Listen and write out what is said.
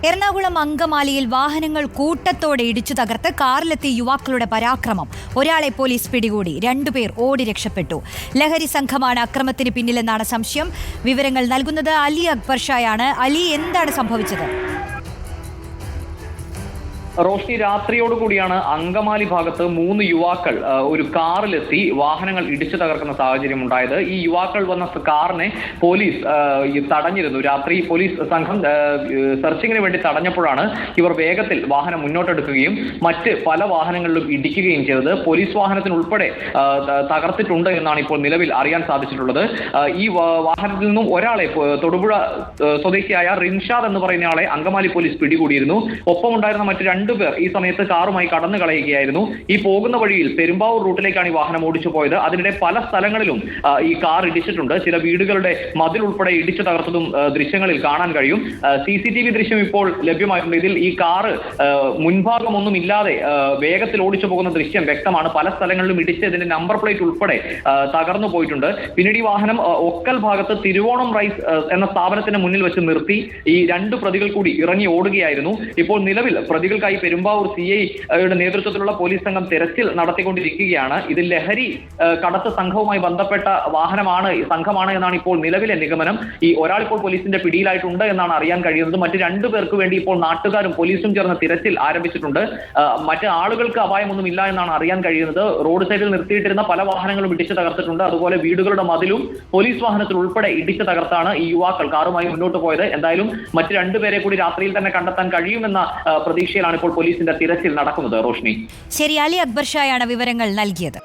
എറണാകുളം അങ്കമാലിയിൽ വാഹനങ്ങൾ കൂട്ടത്തോടെ ഇടിച്ചു തകർത്ത് കാറിലെത്തിയ യുവാക്കളുടെ പരാക്രമം. ഒരാളെ പോലീസ് പിടികൂടി, 2 പേർ ഓടി രക്ഷപ്പെട്ടു. ലഹരി സംഘമാണ് അക്രമത്തിന് പിന്നിലെന്നാണ് സംശയം. വിവരങ്ങൾ നൽകുന്നത് അലി അക്ബർ ഷായാണ്. അലി, എന്താണ് സംഭവിച്ചത്? റോഷ്നി, രാത്രിയോടുകൂടിയാണ് അങ്കമാലി ഭാഗത്ത് 3 യുവാക്കൾ ഒരു കാറിലെത്തി വാഹനങ്ങൾ ഇടിച്ചു തകർക്കുന്ന സാഹചര്യം ഉണ്ടായത്. ഈ യുവാക്കൾ വന്ന കാറിനെ പോലീസ് തടഞ്ഞിരുന്നു. രാത്രി പോലീസ് സംഘം സെർച്ചിങ്ങിന് വേണ്ടി തടഞ്ഞപ്പോഴാണ് ഇവർ വേഗത്തിൽ വാഹനം മുന്നോട്ടെടുക്കുകയും മറ്റ് പല വാഹനങ്ങളിലും ഇടിക്കുകയും ചെയ്തത്. പോലീസ് വാഹനത്തിനുൾപ്പെടെ തകർത്തിട്ടുണ്ട് എന്നാണ് ഇപ്പോൾ നിലവിൽ അറിയാൻ സാധിച്ചിട്ടുള്ളത്. ഈ വാഹനത്തിൽ നിന്നും ഒരാളെ, തൊടുപുഴ സ്വദേശിയായ റിൻഷാദ് എന്ന് പറയുന്നയാളെ അങ്കമാലി പോലീസ് പിടികൂടിയിരുന്നു. ഒപ്പമുണ്ടായിരുന്ന മറ്റ് 2 പേർ ഈ സമയത്ത് കാറുമായി കടന്നു കളയുകയായിരുന്നു. ഈ പോകുന്ന വഴിയിൽ പെരുമ്പാവൂർ റൂട്ടിലേക്കാണ് ഈ വാഹനം ഓടിച്ചു പോയത്. അതിനിടെ പല സ്ഥലങ്ങളിലും ഈ കാർ ഇടിച്ചിട്ടുണ്ട്. ചില വീടുകളുടെ മതിൽ ഉൾപ്പെടെ ഇടിച്ചു തകർത്തതും ദൃശ്യങ്ങളിൽ കാണാൻ കഴിയും. CCTV ദൃശ്യം ഇപ്പോൾ ലഭ്യമായിട്ടുണ്ട്. ഇതിൽ ഈ കാറ് മുൻഭാഗമൊന്നും ഇല്ലാതെ വേഗത്തിൽ ഓടിച്ചു പോകുന്ന ദൃശ്യം വ്യക്തമാണ്. പല സ്ഥലങ്ങളിലും ഇടിച്ച് ഇതിന്റെ നമ്പർ പ്ലേറ്റ് ഉൾപ്പെടെ തകർന്നു പോയിട്ടുണ്ട്. പിന്നീട് ഈ വാഹനം ഒക്കൽ ഭാഗത്ത് തിരുവോണം റൈസ് എന്ന സ്ഥാപനത്തിന് മുന്നിൽ വെച്ച് നിർത്തി ഈ 2 പ്രതികൾ കൂടി ഇറങ്ങി ഓടുകയായിരുന്നു. ഇപ്പോൾ നിലവിൽ പ്രതികൾക്കായി പെരുമ്പാവൂർ CIയുടെ നേതൃത്വത്തിലുള്ള പോലീസ് സംഘം തെരച്ചിൽ നടത്തിക്കൊണ്ടിരിക്കുകയാണ്. ഇത് ലഹരി കടത്ത് സംഘവുമായി ബന്ധപ്പെട്ട സംഘമാണ് എന്നാണ് ഇപ്പോൾ നിലവിലെ നിഗമനം. ഈ ഒരാൾ ഇപ്പോൾ പോലീസിന്റെ പിടിയിലായിട്ടുണ്ട് എന്നാണ് അറിയാൻ കഴിയുന്നത്. മറ്റ് 2 പേർക്ക് വേണ്ടി ഇപ്പോൾ നാട്ടുകാരും പോലീസും ചേർന്ന് തിരച്ചിൽ ആരംഭിച്ചിട്ടുണ്ട്. മറ്റ് ആളുകൾക്ക് അപായമൊന്നും ഇല്ല എന്നാണ് അറിയാൻ കഴിയുന്നത്. റോഡ് സൈഡിൽ നിർത്തിയിട്ടിരുന്ന പല വാഹനങ്ങളും ഇടിച്ചു തകർത്തിട്ടുണ്ട്. അതുപോലെ വീടുകളുടെ മതിലും പോലീസ് വാഹനത്തിൽ ഉൾപ്പെടെ ഇടിച്ചു തകർത്താണ് ഈ യുവാക്കൾ കാറുമായി മുന്നോട്ട് പോയത്. എന്തായാലും മറ്റ് 2 പേരെ കൂടി രാത്രിയിൽ തന്നെ കണ്ടെത്താൻ കഴിയുമെന്ന പ്രതീക്ഷയിലാണ് ഇപ്പോൾ പോലീസിന്റെ തിരച്ചിൽ നടക്കുന്നത്. റോഷ്നി, ശരി, അലി അക്ബർ ഷായാണ് വിവരങ്ങൾ നൽകിയത്.